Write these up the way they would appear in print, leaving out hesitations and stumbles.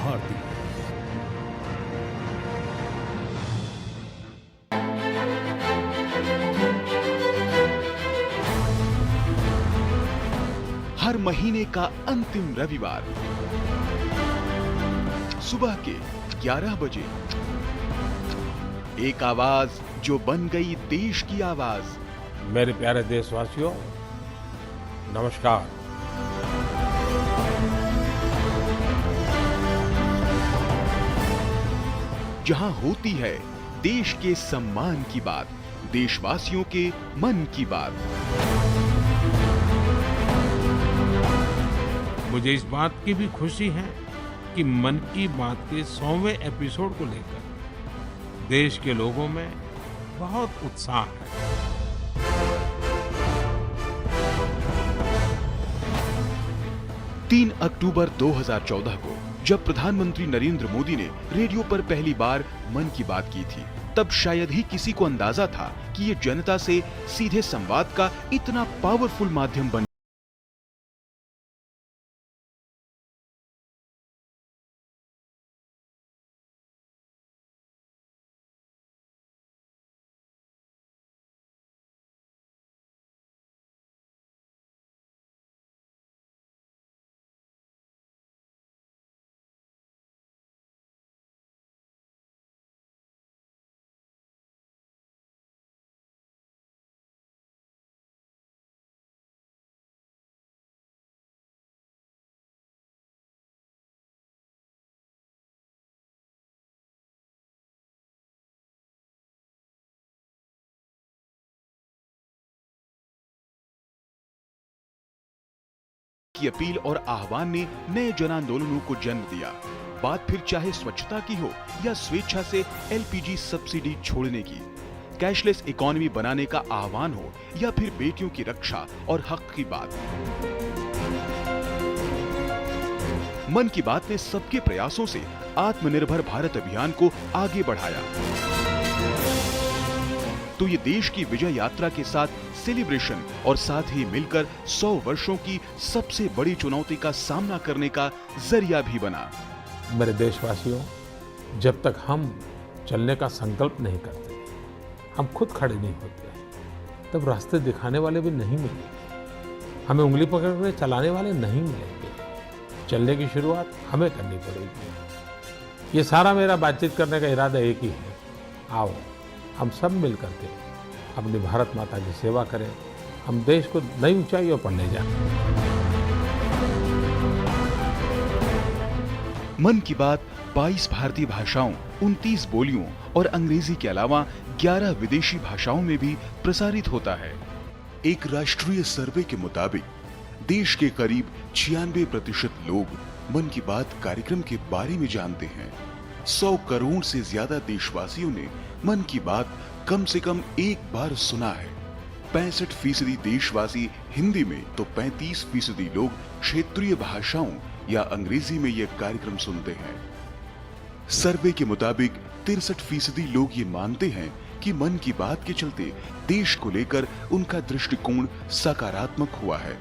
उपहार दी। हर महीने का अंतिम रविवार सुबह के 11 बजे एक आवाज जो बन गई देश की आवाज। मेरे प्यारे देशवासियों, नमस्कार। जहां होती है देश के सम्मान की बात, देशवासियों के मन की बात। मुझे इस बात की भी खुशी है कि मन की बात के 100वें एपिसोड को लेकर देश के लोगों में बहुत उत्साह है। 3 अक्टूबर 2014 को जब प्रधानमंत्री नरेंद्र मोदी ने रेडियो पर पहली बार मन की बात की थी, तब शायद ही किसी को अंदाजा था कि ये जनता से सीधे संवाद का इतना पावरफुल माध्यम बन की अपील और आह्वान ने नए जन आंदोलनों को जन्म दिया। बात फिर चाहे स्वच्छता की हो या स्वेच्छा से एलपीजी सब्सिडी छोड़ने की, कैशलेस इकोनॉमी बनाने का आह्वान हो या फिर बेटियों की रक्षा और हक की बात। मन की बात ने सबके प्रयासों से आत्मनिर्भर भारत अभियान को आगे बढ़ाया। तो ये देश की विजय यात्रा के साथ सेलिब्रेशन और साथ ही मिलकर 100 वर्षों की सबसे बड़ी चुनौती का सामना करने का जरिया भी बना। मेरे देशवासियों, जब तक हम चलने का संकल्प नहीं करते, हम खुद खड़े नहीं होते, तब रास्ते दिखाने वाले भी नहीं मिलेंगे, हमें उंगली पकड़ कर चलाने वाले नहीं मिलेंगे। चलने की शुरुआत हमें करनी पड़ेगी। ये सारा मेरा बातचीत करने का इरादा एक ही है, आओ हम सब मिल करके अपनी भारत माता की सेवा करें, हम देश को नई ऊंचाइयों पर ले जाएं। मन की बात 22 भारतीय भाषाओं, 29 बोलियों और अंग्रेजी के अलावा 11 विदेशी भाषाओं में भी प्रसारित होता है। एक राष्ट्रीय सर्वे के मुताबिक देश के करीब 96% लोग मन की बात कार्यक्रम के बारे में जानते हैं। 100 करोड़ से ज्यादा देशवासियों ने मन की बात कम से कम एक बार सुना है। 65% देशवासी हिंदी में तो 35% लोग क्षेत्रीय भाषाओं या अंग्रेजी में यह कार्यक्रम सुनते हैं। सर्वे के मुताबिक 63% लोग ये मानते हैं कि मन की बात के चलते देश को लेकर उनका दृष्टिकोण सकारात्मक हुआ है।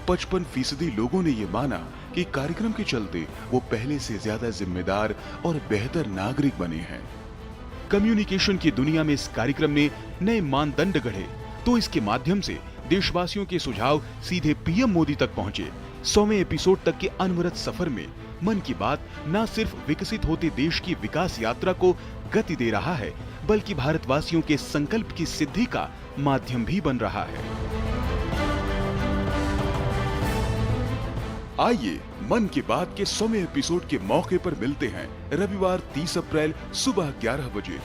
55% लोगों ने ये माना कि कार्यक्रम के चलते वो पहले से ज्यादा जिम्मेदार और बेहतर नागरिक बने हैं। कम्युनिकेशन की दुनिया में इस कार्यक्रम ने नए मानदंड गढ़े, तो इसके माध्यम से देशवासियों के सुझाव सीधे पीएम मोदी तक पहुंचे। 100वें एपिसोड तक के अनवरत सफर में मन की बात न सिर्फ विकसित होते देश की विकास यात्रा को गति दे रहा है, बल्कि भारतवासियों के संकल्प की सिद्धि का माध्यम भी बन रहा है। आइए मन की बात के 100वें एपिसोड के मौके पर मिलते हैं रविवार 30 अप्रैल सुबह 11 बजे।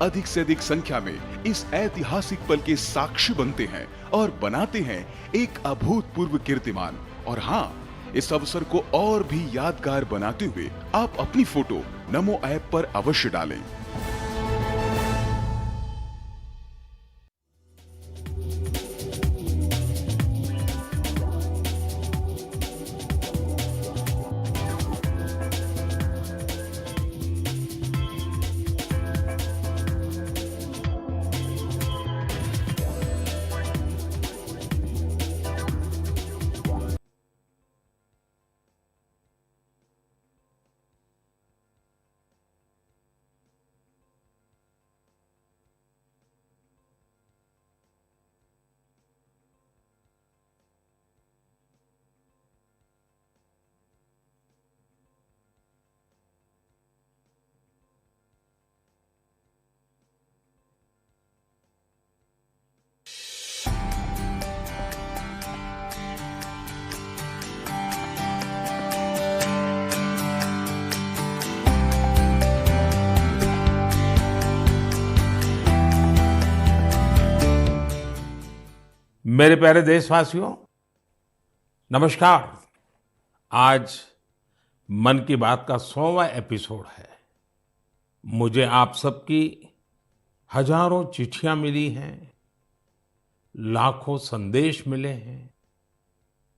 अधिक से अधिक संख्या में इस ऐतिहासिक पल के साक्षी बनते हैं और बनाते हैं एक अभूतपूर्व कीर्तिमान। और हाँ, इस अवसर को और भी यादगार बनाते हुए आप अपनी फोटो नमो ऐप पर अवश्य डालें। मेरे प्यारे देशवासियों, नमस्कार। आज मन की बात का 100वां एपिसोड है। मुझे आप सबकी हजारों चिट्ठियां मिली हैं, लाखों संदेश मिले हैं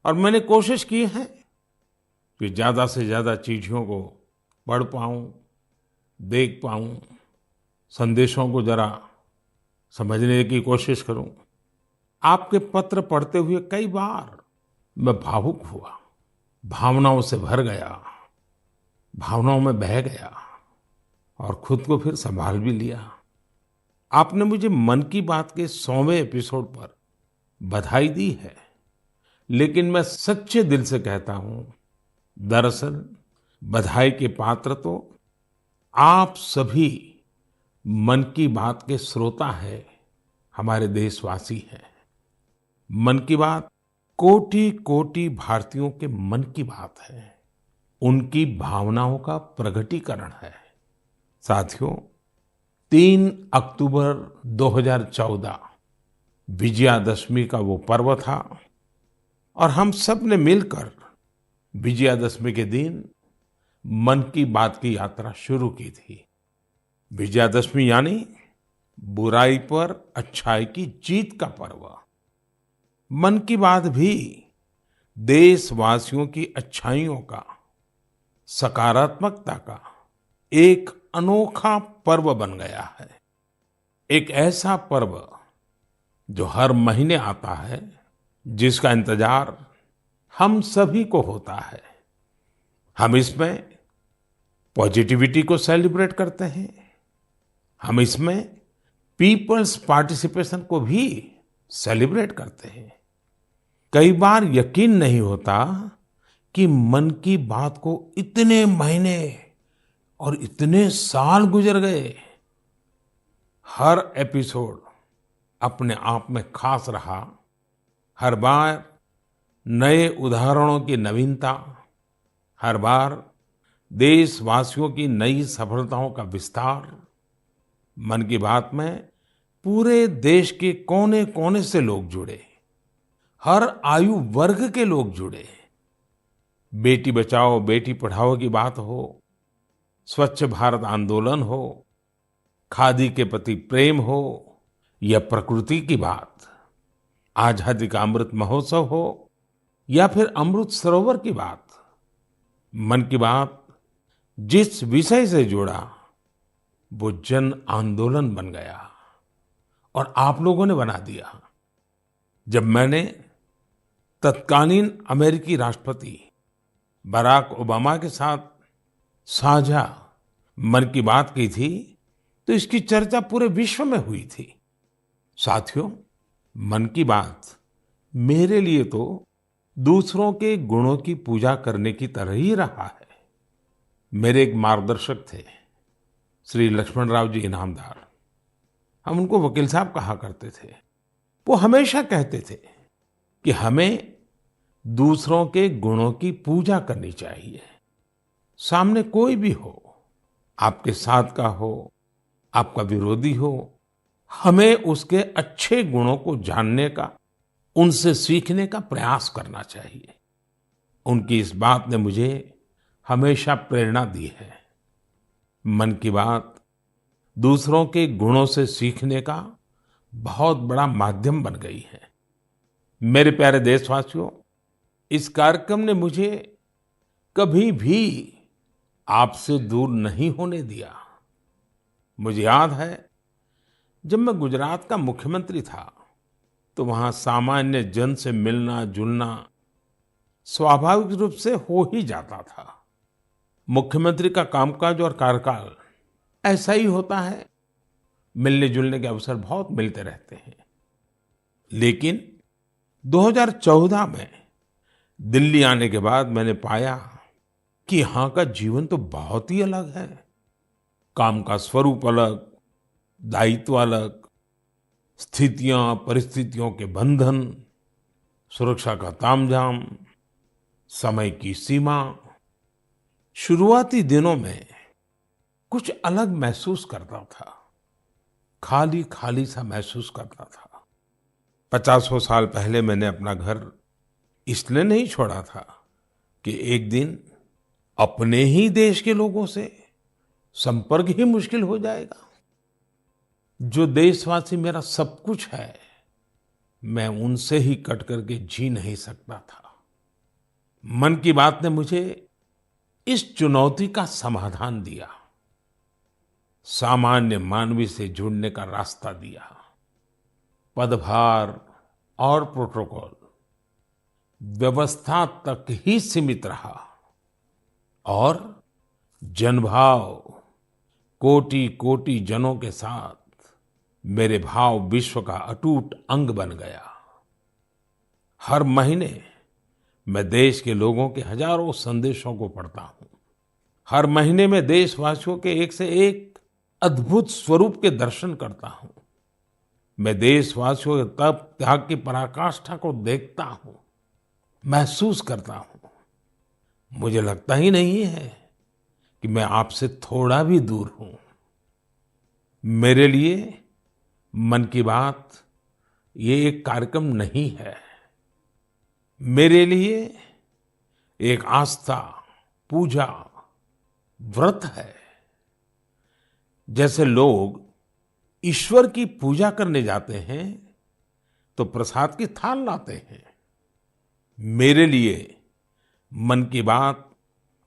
और मैंने कोशिश की है कि ज्यादा से ज्यादा चिट्ठियों को पढ़ पाऊं, देख पाऊं, संदेशों को जरा समझने की कोशिश करूं। आपके पत्र पढ़ते हुए कई बार मैं भावुक हुआ, भावनाओं से भर गया, भावनाओं में बह गया और खुद को फिर संभाल भी लिया। आपने मुझे मन की बात के 100वें एपिसोड पर बधाई दी है, लेकिन मैं सच्चे दिल से कहता हूं, दरअसल बधाई के पात्र तो आप सभी मन की बात के श्रोता हैं, हमारे देशवासी हैं। मन की बात कोटि कोटि भारतीयों के मन की बात है, उनकी भावनाओं का प्रकटीकरण है। साथियों, 3 अक्टूबर 2014 विजयादशमी का वो पर्व था और हम सब ने मिलकर विजयादशमी के दिन मन की बात की यात्रा शुरू की थी। विजयादशमी यानी बुराई पर अच्छाई की जीत का पर्व। मन की बात भी देशवासियों की अच्छाइयों का, सकारात्मकता का एक अनोखा पर्व बन गया है। एक ऐसा पर्व जो हर महीने आता है, जिसका इंतजार हम सभी को होता है। हम इसमें पॉजिटिविटी को सेलिब्रेट करते हैं, हम इसमें पीपल्स पार्टिसिपेशन को भी सेलिब्रेट करते हैं। कई बार यकीन नहीं होता कि मन की बात को इतने महीने और इतने साल गुजर गए। हर एपिसोड अपने आप में खास रहा। हर बार नए उदाहरणों की नवीनता, हर बार देशवासियों की नई सफलताओं का विस्तार। मन की बात में पूरे देश के कोने कोने से लोग जुड़े, हर आयु वर्ग के लोग जुड़े। बेटी बचाओ बेटी पढ़ाओ की बात हो, स्वच्छ भारत आंदोलन हो, खादी के प्रति प्रेम हो या प्रकृति की बात, आजादी का अमृत महोत्सव हो या फिर अमृत सरोवर की बात। मन की बात जिस विषय से जुड़ा वो जन आंदोलन बन गया और आप लोगों ने बना दिया। जब मैंने तत्कालीन अमेरिकी राष्ट्रपति बराक ओबामा के साथ साझा मन की बात की थी, तो इसकी चर्चा पूरे विश्व में हुई थी। साथियों, मन की बात मेरे लिए तो दूसरों के गुणों की पूजा करने की तरह ही रहा है। मेरे एक मार्गदर्शक थे, श्री लक्ष्मण राव जी इनामदार। हम उनको वकील साहब कहा करते थे। वो हमेशा कहते थे कि हमें दूसरों के गुणों की पूजा करनी चाहिए। सामने कोई भी हो, आपके साथ का हो, आपका विरोधी हो, हमें उसके अच्छे गुणों को जानने का, उनसे सीखने का प्रयास करना चाहिए। उनकी इस बात ने मुझे हमेशा प्रेरणा दी है। मन की बात दूसरों के गुणों से सीखने का बहुत बड़ा माध्यम बन गई है। मेरे प्यारे देशवासियों, इस कार्यक्रम ने मुझे कभी भी आपसे दूर नहीं होने दिया। मुझे याद है, जब मैं गुजरात का मुख्यमंत्री था, तो वहां सामान्य जन से मिलना जुलना स्वाभाविक रूप से हो ही जाता था। मुख्यमंत्री का कामकाज और कार्यकाल ऐसा ही होता है, मिलने जुलने के अवसर बहुत मिलते रहते हैं। लेकिन 2014 में दिल्ली आने के बाद मैंने पाया कि यहाँ का जीवन तो बहुत ही अलग है। काम का स्वरूप अलग, दायित्व अलग, स्थितियां परिस्थितियों के बंधन, सुरक्षा का तामझाम, समय की सीमा। शुरुआती दिनों में कुछ अलग महसूस करता था, खाली खाली सा महसूस करता था। 50 साल पहले मैंने अपना घर इसलिए नहीं छोड़ा था कि एक दिन अपने ही देश के लोगों से संपर्क ही मुश्किल हो जाएगा। जो देशवासी मेरा सब कुछ है, मैं उनसे ही कट करके जी नहीं सकता था। मन की बात ने मुझे इस चुनौती का समाधान दिया, सामान्य मानवी से जुड़ने का रास्ता दिया। पदभार और प्रोटोकॉल व्यवस्था तक ही सीमित रहा और जनभाव कोटि कोटि जनों के साथ मेरे भाव विश्व का अटूट अंग बन गया। हर महीने मैं देश के लोगों के हजारों संदेशों को पढ़ता हूं। हर महीने में देशवासियों के एक से एक अद्भुत स्वरूप के दर्शन करता हूं। मैं देशवासियों के तप त्याग की पराकाष्ठा को देखता हूं, महसूस करता हूं। मुझे लगता ही नहीं है कि मैं आपसे थोड़ा भी दूर हूं। मेरे लिए मन की बात ये एक कार्यक्रम नहीं है। मेरे लिए एक आस्था, पूजा, व्रत है। जैसे लोग ईश्वर की पूजा करने जाते हैं तो प्रसाद की थाल लाते हैं, मेरे लिए मन की बात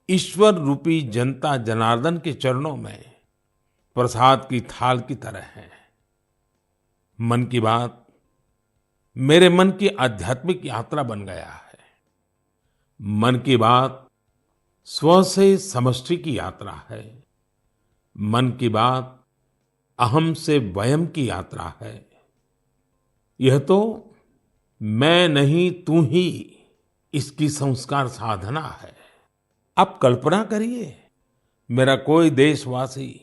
ईश्वर रूपी जनता जनार्दन के चरणों में प्रसाद की थाल की तरह है। मन की बात मेरे मन की आध्यात्मिक यात्रा बन गया है। मन की बात स्व से समष्टि की यात्रा है। मन की बात अहम से वयम की यात्रा है। यह तो मैं नहीं तू ही इसकी संस्कार साधना है। आप कल्पना करिए, मेरा कोई देशवासी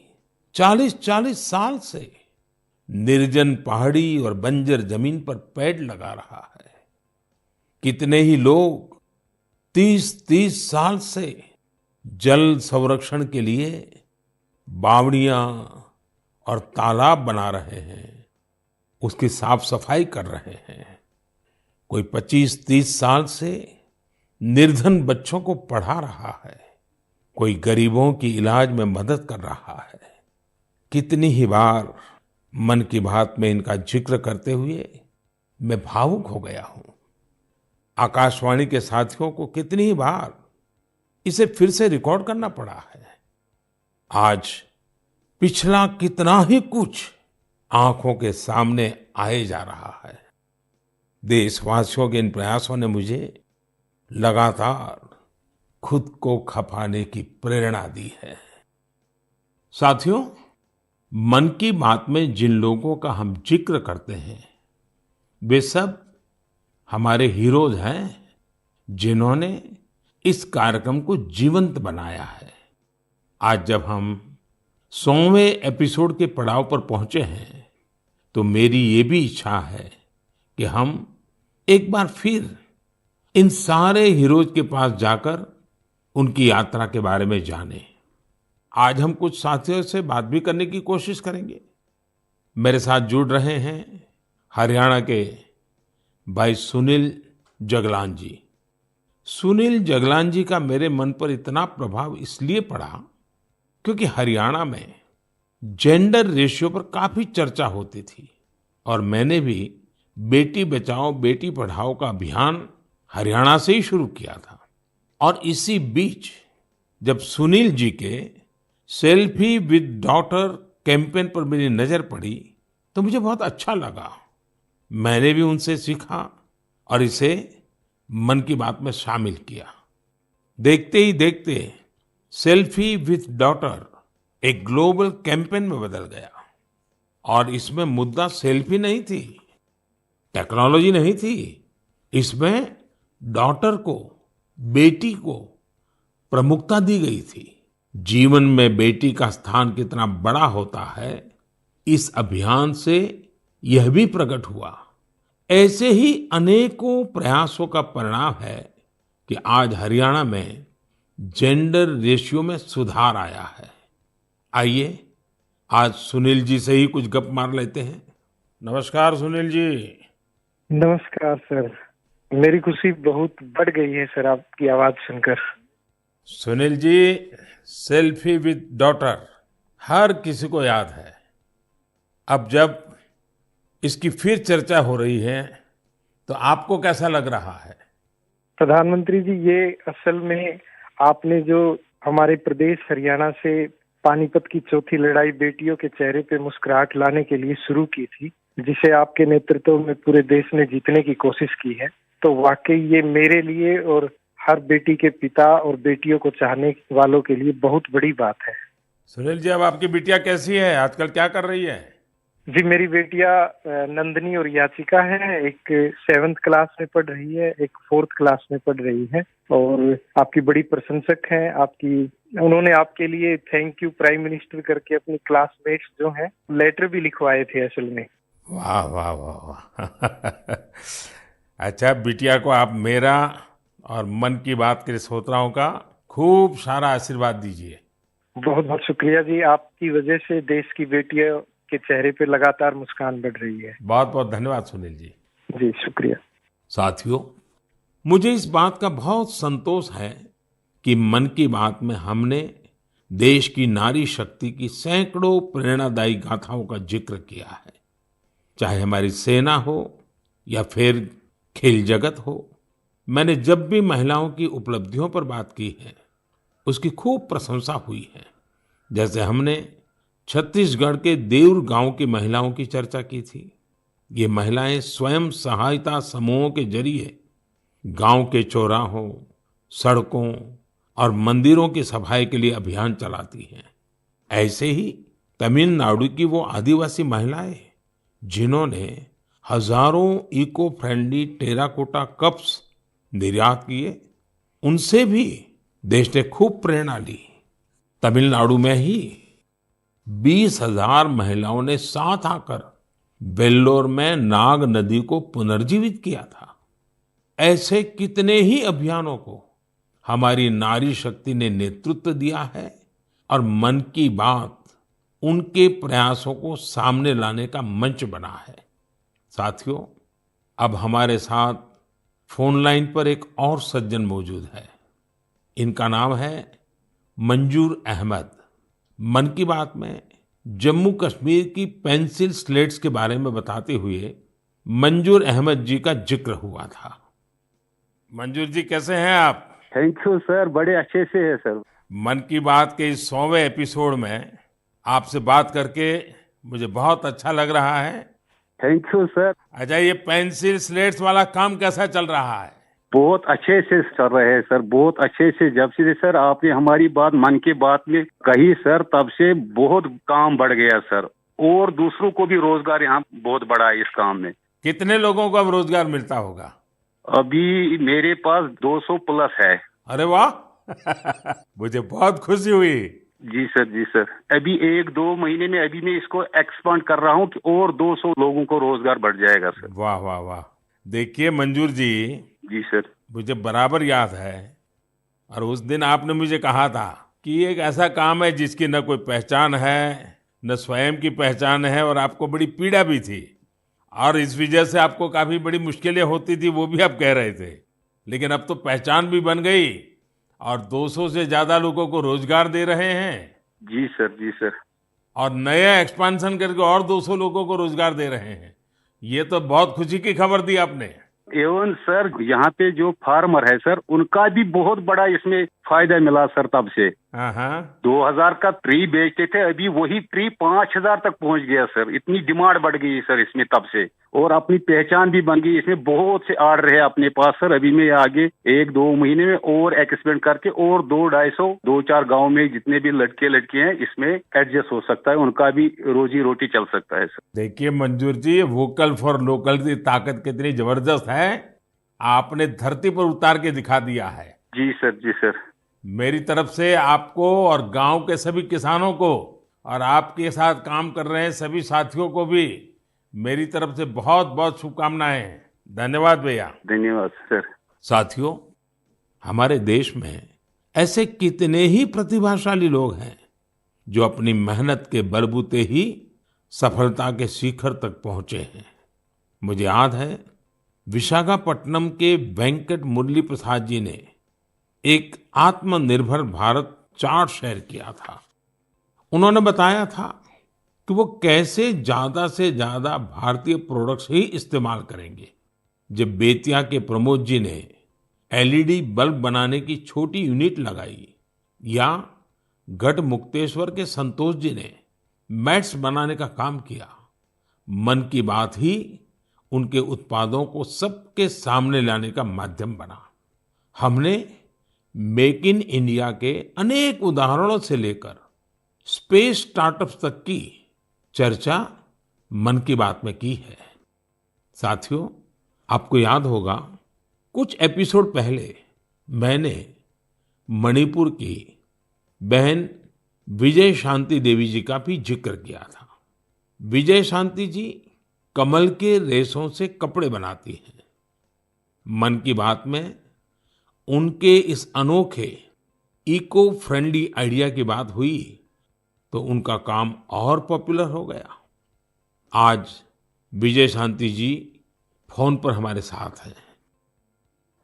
40-40 साल से निर्जन पहाड़ी और बंजर जमीन पर पेड़ लगा रहा है। कितने ही लोग 30-30 साल से जल संरक्षण के लिए बावड़ियां और तालाब बना रहे हैं, उसकी साफ सफाई कर रहे हैं। कोई 25-30 साल से निर्धन बच्चों को पढ़ा रहा है, कोई गरीबों की इलाज में मदद कर रहा है। कितनी ही बार मन की बात में इनका जिक्र करते हुए मैं भावुक हो गया हूं। आकाशवाणी के साथियों को कितनी ही बार इसे फिर से रिकॉर्ड करना पड़ा है। आज पिछला कितना ही कुछ आंखों के सामने आए जा रहा है। देशवासियों के इन प्रयासों ने मुझे लगातार खुद को खपाने की प्रेरणा दी है। साथियों, मन की बात में जिन लोगों का हम जिक्र करते हैं, वे सब हमारे हीरोज हैं, जिन्होंने इस कार्यक्रम को जीवंत बनाया है। आज जब हम 100वें एपिसोड के पड़ाव पर पहुंचे हैं, तो मेरी ये भी इच्छा है कि हम एक बार फिर इन सारे हीरोज के पास जाकर उनकी यात्रा के बारे में जानें। आज हम कुछ साथियों से बात भी करने की कोशिश करेंगे। मेरे साथ जुड़ रहे हैं हरियाणा के भाई सुनील जगलान जी। सुनील जगलान जी का मेरे मन पर इतना प्रभाव इसलिए पड़ा क्योंकि हरियाणा में जेंडर रेशियो पर काफी चर्चा होती थी और मैंने भी बेटी बचाओ बेटी पढ़ाओ का अभियान हरियाणा से ही शुरू किया था। और इसी बीच जब सुनील जी के सेल्फी विद डॉटर कैंपेन पर मेरी नजर पड़ी तो मुझे बहुत अच्छा लगा। मैंने भी उनसे सीखा और इसे मन की बात में शामिल किया। देखते ही देखते सेल्फी विद डॉटर एक ग्लोबल कैंपेन में बदल गया। और इसमें मुद्दा सेल्फी नहीं थी, टेक्नोलॉजी नहीं थी, इसमें डॉटर को, बेटी को प्रमुखता दी गई थी। जीवन में बेटी का स्थान कितना बड़ा होता है, इस अभियान से यह भी प्रकट हुआ। ऐसे ही अनेकों प्रयासों का परिणाम है कि आज हरियाणा में जेंडर रेशियो में सुधार आया है। आइए आज सुनील जी से ही कुछ गप मार लेते हैं। नमस्कार सुनील जी। नमस्कार सर। मेरी खुशी बहुत बढ़ गई है सर आपकी आवाज सुनकर। Sunil ji, selfie with daughter हर किसी को याद है। अब जब इसकी फिर चर्चा हो रही है तो आपको कैसा लग रहा है? प्रधानमंत्री जी, ये असल में आपने जो हमारे प्रदेश हरियाणा से पानीपत की चौथी लड़ाई बेटियों के चेहरे पे मुस्कुराहट लाने के लिए शुरू की थी, जिसे आपके नेतृत्व में पूरे देश ने जीतने की कोशिश की है, तो वाकई ये मेरे लिए और हर बेटी के पिता और बेटियों को चाहने वालों के लिए बहुत बड़ी बात है। सुनील जी, अब आपकी बिटिया कैसी है? आजकल क्या कर रही है? जी, मेरी बेटियां नंदनी और याचिका है। एक 7th क्लास में पढ़ रही है, एक 4th क्लास में पढ़ रही है और आपकी बड़ी प्रशंसक हैं। उन्होंने आपके लिए थैंक यू प्राइम मिनिस्टर करके अपनी क्लासमेट्स जो हैं लेटर भी लिखवाए थे असल में। वाह वाह वाह वाह अच्छा, बिटिया को आप मेरा और मन की बात के श्रोताओं का खूब सारा आशीर्वाद दीजिए। बहुत बहुत शुक्रिया जी, आपकी वजह से देश की बेटियों के चेहरे पे लगातार मुस्कान बढ़ रही है। बहुत बहुत धन्यवाद सुनील जी। जी शुक्रिया। साथियों, मुझे इस बात का बहुत संतोष है कि मन की बात में हमने देश की नारी शक्ति की सैकड़ों प्रेरणादायी गाथाओं का जिक्र किया है। चाहे हमारी सेना हो या फिर खेल जगत हो, मैंने जब भी महिलाओं की उपलब्धियों पर बात की है उसकी खूब प्रशंसा हुई है। जैसे हमने छत्तीसगढ़ के देउर गांव की महिलाओं की चर्चा की थी। ये महिलाएं स्वयं सहायता समूहों के जरिए गांव के चौराहों, सड़कों और मंदिरों की सफाई के लिए अभियान चलाती हैं। ऐसे ही तमिलनाडु की वो आदिवासी महिलाएं जिन्होंने हजारों इको फ्रेंडली टेराकोटा कप्स निर्यात किए, उनसे भी देश ने खूब प्रेरणा ली। तमिलनाडु में ही 20,000 महिलाओं ने साथ आकर वेल्लोर में नाग नदी को पुनर्जीवित किया था। ऐसे कितने ही अभियानों को हमारी नारी शक्ति ने नेतृत्व दिया है और मन की बात उनके प्रयासों को सामने लाने का मंच बना है। साथियों, अब हमारे साथ फोन लाइन पर एक और सज्जन मौजूद है। इनका नाम है मंजूर अहमद। मन की बात में जम्मू कश्मीर की पेंसिल स्लेट्स के बारे में बताते हुए मंजूर अहमद जी का जिक्र हुआ था। मंजूर जी, कैसे हैं आप? थैंक यू सर, बड़े अच्छे से है सर। मन की बात के इस 100वें एपिसोड में आपसे बात करके मुझे बहुत अच्छा लग रहा है। Thank you sir. अच्छा, ये पेंसिल स्लेट्स वाला काम कैसा चल रहा है? बहुत अच्छे से चल रहे हैं सर, बहुत अच्छे से। जब से सर आपने हमारी बात मन की बात में कही सर, तब से बहुत काम बढ़ गया सर, और दूसरों को भी रोजगार यहाँ बहुत बड़ा है इस काम में। कितने लोगों को अब रोजगार मिलता होगा? अभी मेरे पास 200 प्लस है। अरे वाह मुझे बहुत खुशी हुई। जी सर, जी सर। अभी 1-2 महीने में अभी मैं इसको एक्सपांड कर रहा हूँ कि और 200 लोगों को रोजगार बढ़ जाएगा सर। वाह वाह वाह। देखिए मंजूर जी, जी सर। मुझे बराबर याद है, और उस दिन आपने मुझे कहा था कि ये एक ऐसा काम है जिसकी न कोई पहचान है, न स्वयं की पहचान है, और आपको बड़ी पीड़ा भी थी, और इस वजह से आपको काफी बड़ी मुश्किलें होती थी, वो भी आप कह रहे थे। लेकिन अब तो पहचान भी बन गई और 200 से ज्यादा लोगों को रोजगार दे रहे हैं। जी सर, जी सर। और नया एक्सपांशन करके और 200 लोगों को रोजगार दे रहे हैं। ये तो बहुत खुशी की खबर दी आपने। एवं सर, यहाँ पे जो फार्मर है सर, उनका भी बहुत बड़ा इसमें फायदा मिला सर। तब से 2000 का ट्री बेचते थे, अभी वही ट्री 5000 तक पहुँच गया सर। इतनी डिमांड बढ़ गई सर इसमें तब से, और अपनी पहचान भी बन गई। इसमें बहुत से आर्डर है अपने पास सर। अभी मैं आगे 1-2 महीने में और एक्सपेंड करके और 200-250 2-4 गाँव में जितने भी लड़के लड़की हैं इसमें एडजस्ट हो सकता है, उनका भी रोजी रोटी चल सकता है सर। देखिए मंजूर जी, वोकल फॉर लोकल की ताकत कितनी जबरदस्त है, आपने धरती पर उतार के दिखा दिया है। जी सर, जी सर। मेरी तरफ से आपको और गांव के सभी किसानों को और आपके साथ काम कर रहे हैं सभी साथियों को भी मेरी तरफ से बहुत बहुत शुभकामनाएं। धन्यवाद भैया। धन्यवाद सर। साथियों, हमारे देश में ऐसे कितने ही प्रतिभाशाली लोग हैं जो अपनी मेहनत के बलबूते ही सफलता के शिखर तक पहुंचे हैं। मुझे याद है विशाखापट्टनम के वेंकट मुरली प्रसाद जी ने एक आत्मनिर्भर भारत चार्ट शेयर किया था। उन्होंने बताया था कि वो कैसे ज्यादा से ज्यादा भारतीय प्रोडक्ट्स ही इस्तेमाल करेंगे। जब बेतिया के प्रमोद जी ने एलईडी बल्ब बनाने की छोटी यूनिट लगाई, या गढ़मुक्तेश्वर के संतोष जी ने मैट्स बनाने का काम किया, मन की बात ही उनके उत्पादों को सबके सामने लाने का माध्यम बना। हमने मेक इन इंडिया के अनेक उदाहरणों से लेकर स्पेस स्टार्टअप्स तक की चर्चा मन की बात में की है। साथियों, आपको याद होगा कुछ एपिसोड पहले मैंने मणिपुर की बहन विजय शांति देवी जी का भी जिक्र किया था। विजय शांति जी कमल के रेशों से कपड़े बनाती हैं। मन की बात में उनके इस अनोखे इको फ्रेंडली आइडिया की बात हुई तो उनका काम और पॉपुलर हो गया। आज विजय शांति जी फोन पर हमारे साथ हैं।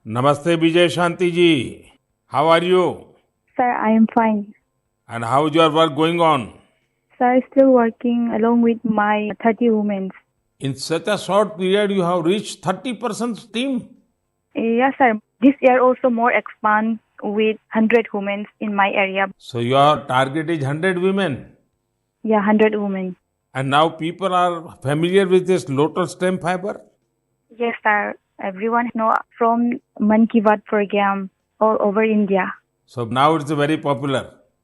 नमस्ते Vijay Shanti ji, how are you? Sir, I am fine. And how is your work going on? Sir, still working along with my 30 women. In such a short period, you have reached 30% team. Yes, sir. This year also more expand with 100 women in my area. So your target is 100 women. Yeah, 100 women. And now people are familiar with this lotus stem fiber? Yes, sir. Everyone know from Man Ki Baat program all over India. So now it's very popular.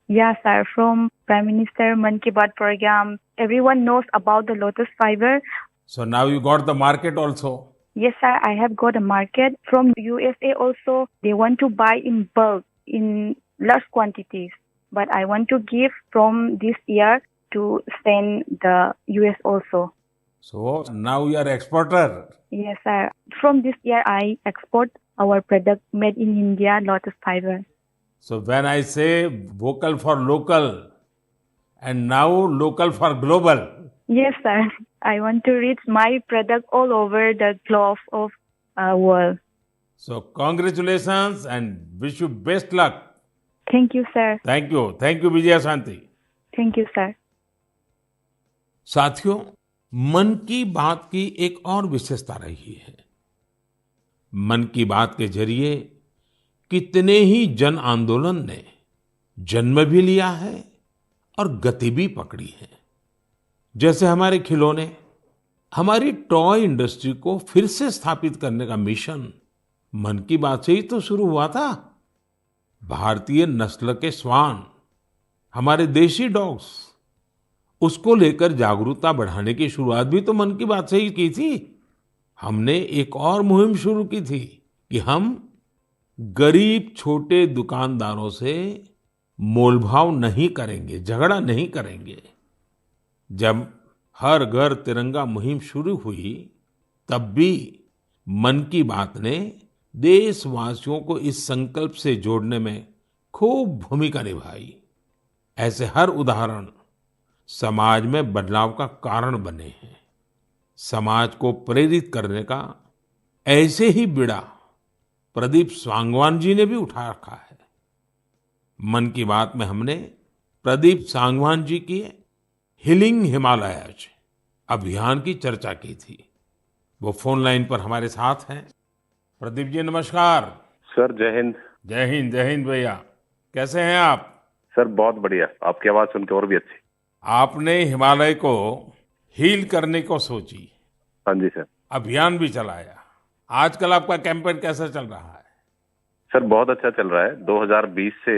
Yes, sir. From Prime Minister Man Ki Baat program, everyone knows about the lotus fiber. So now you got the market also. Yes, sir. I have got a market from USA also. They want to buy in bulk, in large quantities. But I want to give from this year to send the US also. So now you are exporter. Yes, sir. From this year, I export our product made in India, lotus fiber. So when I say vocal for local and now local for global. Yes, sir. I want to reach my product all over the globe of world. So congratulations and wish you best luck. Thank you, sir. Thank you. Thank you, Vijaya Shanti. Thank you, sir. साथियों, मन की बात की एक और विशेषता रही है। मन की बात के जरिए कितने ही जन आंदोलन ने जन्म भी लिया है और गति भी पकड़ी है। जैसे हमारे खिलौने, हमारी टॉय इंडस्ट्री को फिर से स्थापित करने का मिशन मन की बात से ही तो शुरू हुआ था। भारतीय नस्ल के श्वान, हमारे देशी डॉग्स, उसको लेकर जागरूकता बढ़ाने की शुरुआत भी तो मन की बात से ही की थी। हमने एक और मुहिम शुरू की थी कि हम गरीब छोटे दुकानदारों से मोलभाव नहीं करेंगे, झगड़ा नहीं करेंगे। जब हर घर तिरंगा मुहिम शुरू हुई, तब भी मन की बात ने देशवासियों को इस संकल्प से जोड़ने में खूब भूमिका निभाई। ऐसे हर उदाहरण समाज में बदलाव का कारण बने हैं। समाज को प्रेरित करने का ऐसे ही बीड़ा प्रदीप सांगवान जी ने भी उठा रखा है। मन की बात में हमने प्रदीप सांगवान जी की हीलिंग हिमालयज अभियान की चर्चा की थी। वो फोन लाइन पर हमारे साथ हैं। प्रदीप जी नमस्कार। सर जय हिंद। जय हिंद, जय हिंद भैया। कैसे हैं आप? सर बहुत बढ़िया, आपकी आवाज सुन के और भी अच्छी। आपने हिमालय को हील करने को सोची। हाँ जी सर। अभियान भी चलाया। आजकल आपका कैंपेन कैसा चल रहा है? सर बहुत अच्छा चल रहा है। 2020 से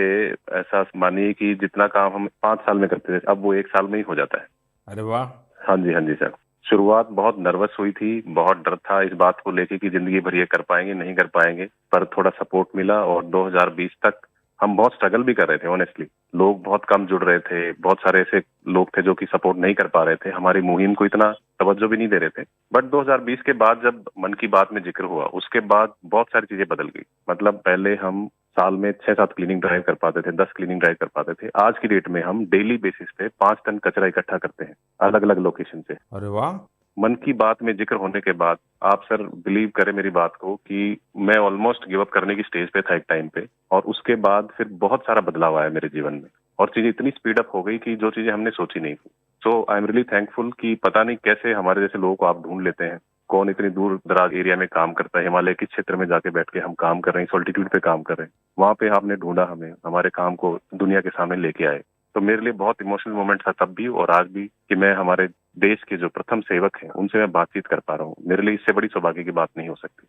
ऐसा मानिए कि जितना काम हम 5 साल में करते थे, अब वो 1 साल में ही हो जाता है। अरे वाह। हाँ जी सर। शुरुआत बहुत नर्वस हुई थी, बहुत डर था इस बात को लेके कि जिंदगी भर ये कर पाएंगे नहीं कर पाएंगे, पर थोड़ा सपोर्ट मिला और 2020 तक हम बहुत स्ट्रगल भी कर रहे थे। ऑनेस्टली लोग बहुत कम जुड़ रहे थे, बहुत सारे ऐसे लोग थे जो कि सपोर्ट नहीं कर पा रहे थे, हमारी मुहिम को इतना तवज्जो भी नहीं दे रहे थे। बट 2020 के बाद जब मन की बात में जिक्र हुआ, उसके बाद बहुत सारी चीजें बदल गई। मतलब पहले हम साल में 6-7 क्लीनिंग ड्राइव कर पाते थे, 10 क्लीनिंग ड्राइव कर पाते थे। आज की डेट में हम डेली बेसिस पे 5 टन कचरा इकट्ठा करते हैं अलग अलग लोकेशन से। अरे वाह। मन की बात में जिक्र होने के बाद आप सर बिलीव करें मेरी बात को कि मैं ऑलमोस्ट गिव अप करने की स्टेज पे था एक टाइम पे, और उसके बाद फिर बहुत सारा बदलाव आया मेरे जीवन में और चीजें इतनी स्पीड अप हो गई कि जो चीजें हमने सोची नहीं थी। सो आई एम रियली थैंकफुल कि पता नहीं कैसे हमारे जैसे लोगों को आप ढूंढ लेते हैं, कौन इतनी दूर दराज एरिया में काम करता है, हिमालय के क्षेत्र में जाके बैठ के हम काम कर रहे हैं, सॉल्टिट्यूड पे काम कर रहे हैं, वहां पे आपने ढूंढा हमें, हमारे काम को दुनिया के सामने लेके आए। तो मेरे लिए बहुत इमोशनल मोमेंट था तब भी और आज भी कि मैं हमारे देश के जो प्रथम सेवक हैं उनसे मैं बातचीत कर पा रहा हूँ। मेरे लिए इससे बड़ी सौभाग्य की बात नहीं हो सकती।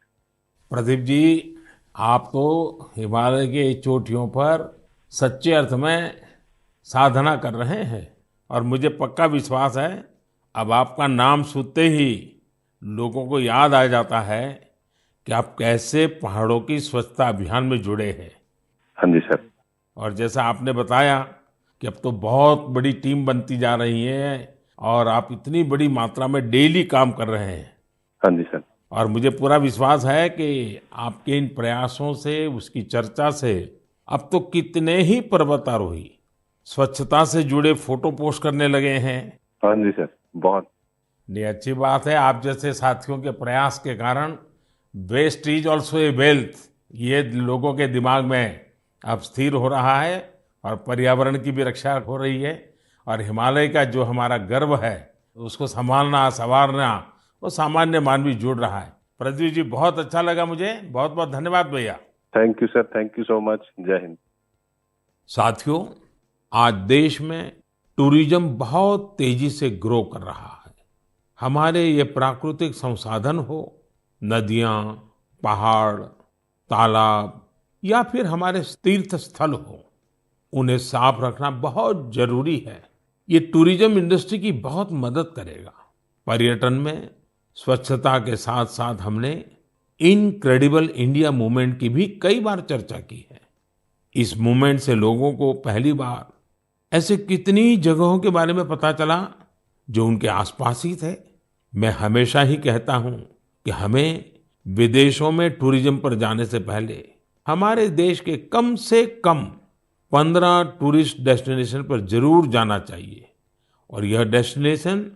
प्रदीप जी, आप तो हिमालय के चोटियों पर सच्चे अर्थ में साधना कर रहे हैं और मुझे पक्का विश्वास है अब आपका नाम सुनते ही लोगों को याद आ जाता है कि आप कैसे पहाड़ों की स्वच्छता अभियान में जुड़े हैं। हाँ जी सर। और जैसा आपने बताया कि अब तो बहुत बड़ी टीम बनती जा रही है और आप इतनी बड़ी मात्रा में डेली काम कर रहे हैं। हाँ जी सर। और मुझे पूरा विश्वास है कि आपके इन प्रयासों से, उसकी चर्चा से अब तो कितने ही पर्वतारोही स्वच्छता से जुड़े फोटो पोस्ट करने लगे हैं। हाँ जी सर, बहुत। ये अच्छी बात है। आप जैसे साथियों के प्रयास के कारण waste is also a wealth, ये लोगों के दिमाग में अब स्थिर हो रहा है और पर्यावरण की भी रक्षा हो रही है और हिमालय का जो हमारा गर्व है उसको संभालना, संवारना वो सामान्य मानवी जुड़ रहा है। प्रदीप जी, बहुत अच्छा लगा मुझे। बहुत बहुत धन्यवाद भैया। Thank you sir, thank you so much. जय हिंद। साथियों, आज देश में टूरिज्म बहुत तेजी से ग्रो कर रहा है। हमारे ये प्राकृतिक संसाधन हो, नदियां, पहाड़, तालाब या फिर हमारे तीर्थ स्थल हो, उन्हें साफ रखना बहुत जरूरी है। ये टूरिज्म इंडस्ट्री की बहुत मदद करेगा। पर्यटन में स्वच्छता के साथ साथ हमने इनक्रेडिबल इंडिया मूवमेंट की भी कई बार चर्चा की है। इस मूवमेंट से लोगों को पहली बार ऐसे कितनी जगहों के बारे में पता चला जो उनके आसपास ही थे। मैं हमेशा ही कहता हूं कि हमें विदेशों में टूरिज्म पर जाने से पहले हमारे देश के कम से कम 15 टूरिस्ट डेस्टिनेशन पर जरूर जाना चाहिए। और यह डेस्टिनेशन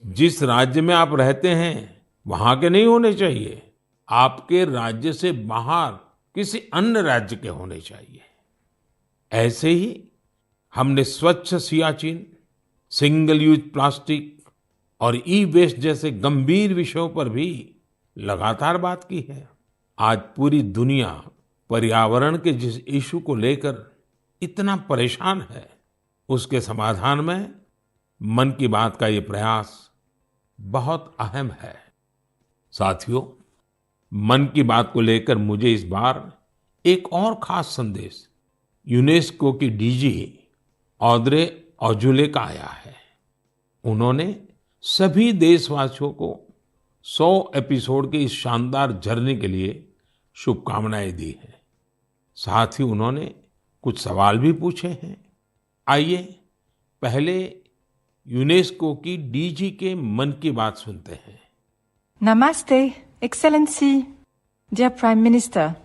जिस राज्य में आप रहते हैं वहां के नहीं होने चाहिए, आपके राज्य से बाहर किसी अन्य राज्य के होने चाहिए। ऐसे ही हमने स्वच्छ सियाचिन, सिंगल यूज प्लास्टिक और ई वेस्ट जैसे गंभीर विषयों पर भी लगातार बात की है। आज पूरी दुनिया पर्यावरण के जिस इशू को लेकर इतना परेशान है, उसके समाधान में मन की बात का ये प्रयास बहुत अहम है। साथियों, मन की बात को लेकर मुझे इस बार एक और खास संदेश यूनेस्को की डीजी ऑद्रे ऑजुले का आया है। उन्होंने सभी देशवासियों को 100 एपिसोड की इस शानदार जर्नी के लिए शुभकामनाएं दी हैं। साथ ही उन्होंने कुछ सवाल भी पूछे हैं। आइए पहले यूनेस्को की डीजी के मन की बात सुनते हैं। Namaste, Excellency, dear Prime Minister.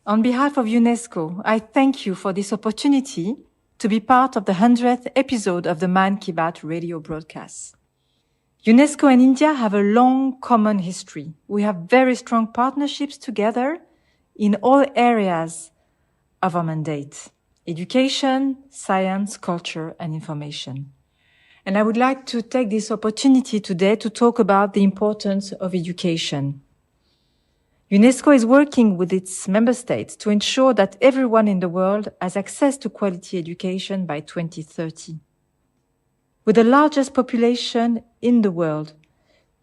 On behalf of UNESCO, I thank you for this opportunity to be part of the 100th episode of the Man Ki Baat radio broadcast. UNESCO and India have a long common history. We have very strong partnerships together in all areas of our mandate: education, science, culture, and information. And I would like to take this opportunity today to talk about the importance of education. UNESCO is working with its member states to ensure that everyone in the world has access to quality education by 2030. With the largest population in the world,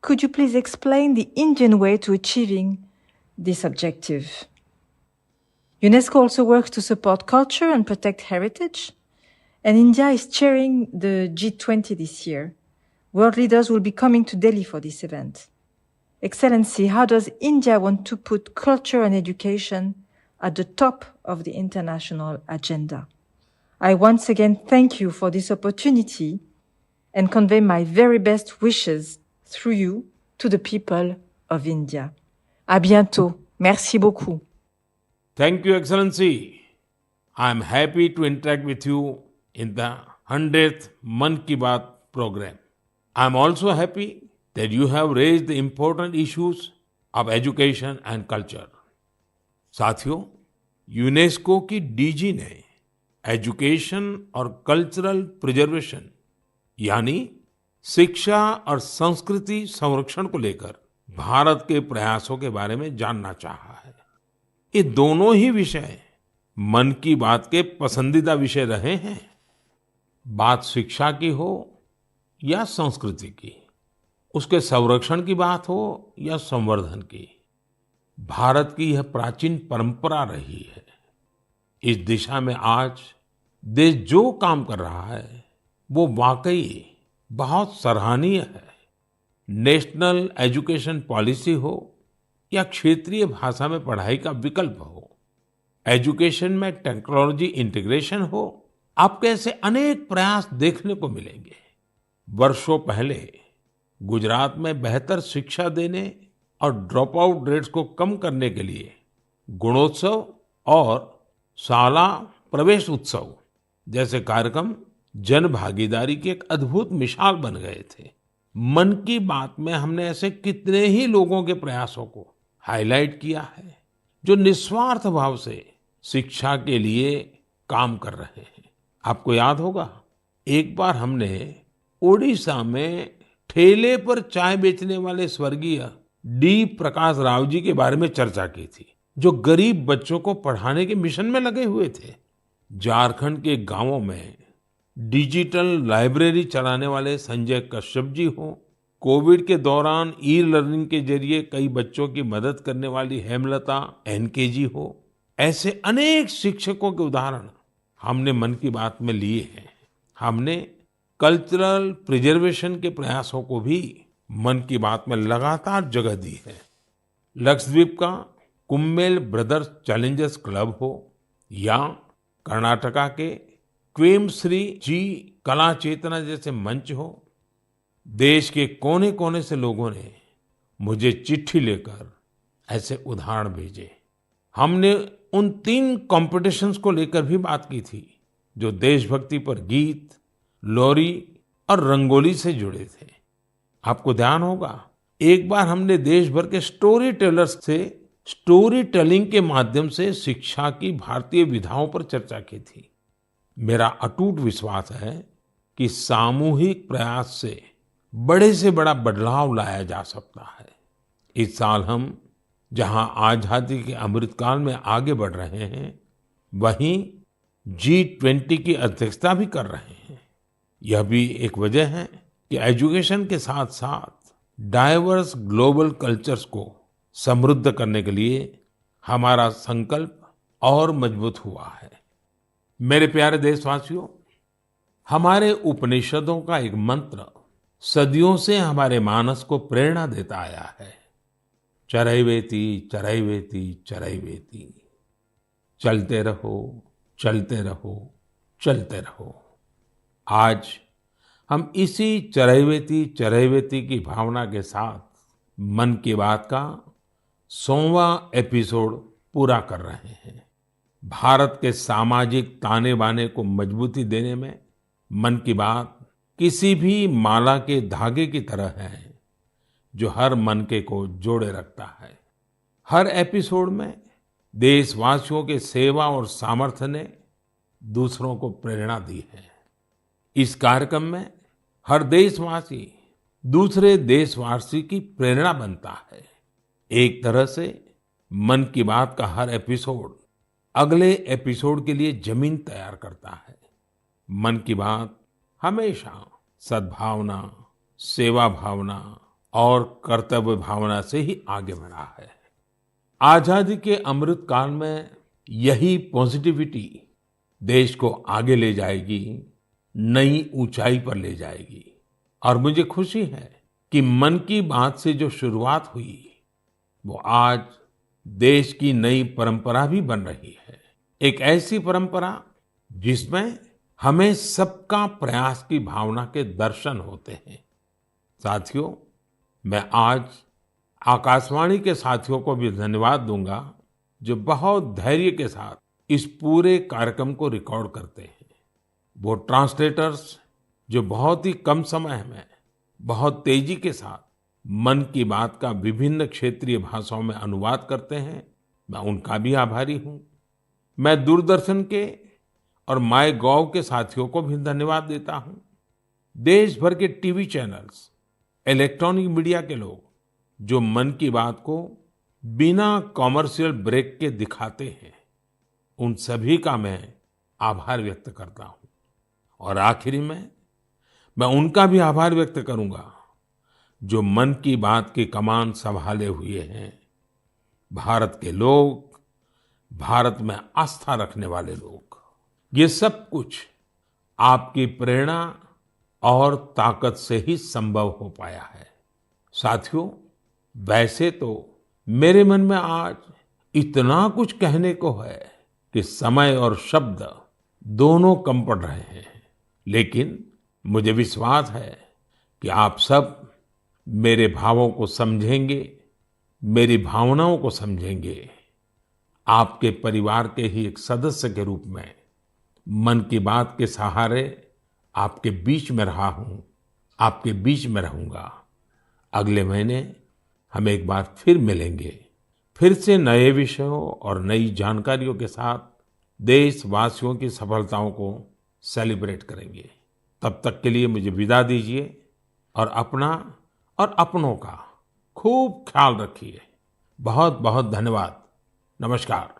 could you please explain the Indian way to achieving this objective? UNESCO also works to support culture and protect heritage, and India is chairing the G20 this year. World leaders will be coming to Delhi for this event. Excellency, how does India want to put culture and education at the top of the international agenda? I once again thank you for this opportunity and convey my very best wishes through you to the people of India. À bientôt. Merci beaucoup. Thank you, Excellency. I am happy to interact with you in the 100th Man Ki Baat program. I am also happy that you have raised the important issues of education and culture. साथियों, UNESCO की DG ने education और cultural preservation यानी शिक्षा और संस्कृति संरक्षण को लेकर भारत के प्रयासों के बारे में जानना चाहा है। ये दोनों ही विषय मन की बात के पसंदीदा विषय रहे हैं। बात शिक्षा की हो या संस्कृति की, उसके संरक्षण की बात हो या संवर्धन की, भारत की यह प्राचीन परंपरा रही है। इस दिशा में आज देश जो काम कर रहा है वो वाकई बहुत सराहनीय है। नेशनल एजुकेशन पॉलिसी हो या क्षेत्रीय भाषा में पढ़ाई का विकल्प हो, एजुकेशन में टेक्नोलॉजी इंटीग्रेशन हो, आपको ऐसे अनेक प्रयास देखने को मिलेंगे। वर्षों पहले गुजरात में बेहतर शिक्षा देने और ड्रॉप आउट रेट्स को कम करने के लिए गुणोत्सव और शाला प्रवेश उत्सव जैसे कार्यक्रम जन भागीदारी की एक अद्भुत मिसाल बन गए थे। मन की बात में हमने ऐसे कितने ही लोगों के प्रयासों को हाईलाइट किया है जो निस्वार्थ भाव से शिक्षा के लिए काम कर रहे हैं। आपको याद होगा, एक बार हमने ओडिशा में ठेले पर चाय बेचने वाले स्वर्गीय डी प्रकाश राव जी के बारे में चर्चा की थी, जो गरीब बच्चों को पढ़ाने के मिशन में लगे हुए थे। झारखंड के गांवों में डिजिटल लाइब्रेरी चलाने वाले संजय कश्यप जी हो, कोविड के दौरान ई लर्निंग के जरिए कई बच्चों की मदद करने वाली हेमलता एनके जी हो, ऐसे अनेक शिक्षकों के उदाहरण हमने मन की बात में लिए हैं। हमने कल्चरल प्रिजर्वेशन के प्रयासों को भी मन की बात में लगातार जगह दी है। लक्षद्वीप का कुम्मेल ब्रदर्स चैलेंजर्स क्लब हो या कर्नाटका के क्वेमश्री जी कला चेतना जैसे मंच हो, देश के कोने कोने से लोगों ने मुझे चिट्ठी लेकर ऐसे उदाहरण भेजे। हमने उन 3 कॉम्पिटिशन्स को लेकर भी बात की थी जो देशभक्ति पर गीत, लोरी और रंगोली से जुड़े थे। आपको ध्यान होगा, एक बार हमने देश भर के स्टोरी टेलर्स से स्टोरी टेलिंग के माध्यम से शिक्षा की भारतीय विधाओं पर चर्चा की थी। मेरा अटूट विश्वास है कि सामूहिक प्रयास से बड़ा बदलाव लाया जा सकता है। इस साल हम जहां आजादी के अमृतकाल में आगे बढ़ रहे हैं, वहीं G20 की अध्यक्षता भी कर रहे हैं। यह भी एक वजह है कि एजुकेशन के साथ साथ डाइवर्स ग्लोबल कल्चर्स को समृद्ध करने के लिए हमारा संकल्प और मजबूत हुआ है। मेरे प्यारे देशवासियों, हमारे उपनिषदों का एक मंत्र सदियों से हमारे मानस को प्रेरणा देता आया है, चरैवेति चरैवेति चरैवेति, चलते रहो चलते रहो चलते रहो। आज हम इसी चरैवेति चरैवेति की भावना के साथ मन की बात का 100वां एपिसोड पूरा कर रहे हैं। भारत के सामाजिक ताने बाने को मजबूती देने में मन की बात किसी भी माला के धागे की तरह है जो हर मनके को जोड़े रखता है। हर एपिसोड में देशवासियों के सेवा और सामर्थ्य ने दूसरों को प्रेरणा दी है। इस कार्यक्रम में हर देशवासी दूसरे देशवासी की प्रेरणा बनता है। एक तरह से मन की बात का हर एपिसोड अगले एपिसोड के लिए जमीन तैयार करता है। मन की बात हमेशा सद्भावना, सेवा भावना और कर्तव्य भावना से ही आगे बढ़ा है। आजादी के अमृत काल में यही पॉजिटिविटी देश को आगे ले जाएगी, नई ऊंचाई पर ले जाएगी। और मुझे खुशी है कि मन की बात से जो शुरुआत हुई वो आज देश की नई परंपरा भी बन रही है। एक ऐसी परंपरा जिसमें हमें सबका प्रयास की भावना के दर्शन होते हैं। साथियों, मैं आज आकाशवाणी के साथियों को भी धन्यवाद दूंगा जो बहुत धैर्य के साथ इस पूरे कार्यक्रम को रिकॉर्ड करते हैं। वो ट्रांसलेटर्स जो बहुत ही कम समय में बहुत तेजी के साथ मन की बात का विभिन्न क्षेत्रीय भाषाओं में अनुवाद करते हैं, मैं उनका भी आभारी हूँ। मैं दूरदर्शन के और माय गॉव के साथियों को भी धन्यवाद देता हूँ। देश भर के टीवी चैनल्स, इलेक्ट्रॉनिक मीडिया के लोग जो मन की बात को बिना कॉमर्शियल ब्रेक के दिखाते हैं, उन सभी का मैं आभार व्यक्त करता हूँ। और आखिरी में मैं उनका भी आभार व्यक्त करूंगा जो मन की बात की कमान संभाले हुए हैं, भारत के लोग, भारत में आस्था रखने वाले लोग। ये सब कुछ आपकी प्रेरणा और ताकत से ही संभव हो पाया है। साथियों, वैसे तो मेरे मन में आज इतना कुछ कहने को है कि समय और शब्द दोनों कम पड़ रहे हैं, लेकिन मुझे विश्वास है कि आप सब मेरे भावों को समझेंगे, मेरी भावनाओं को समझेंगे। आपके परिवार के ही एक सदस्य के रूप में मन की बात के सहारे आपके बीच में रहा हूं, आपके बीच में रहूंगा। अगले महीने हम एक बार फिर मिलेंगे, फिर से नए विषयों और नई जानकारियों के साथ देशवासियों की सफलताओं को सेलिब्रेट करेंगे। तब तक के लिए मुझे विदा दीजिए और अपना और अपनों का खूब ख्याल रखिए। बहुत बहुत धन्यवाद। नमस्कार।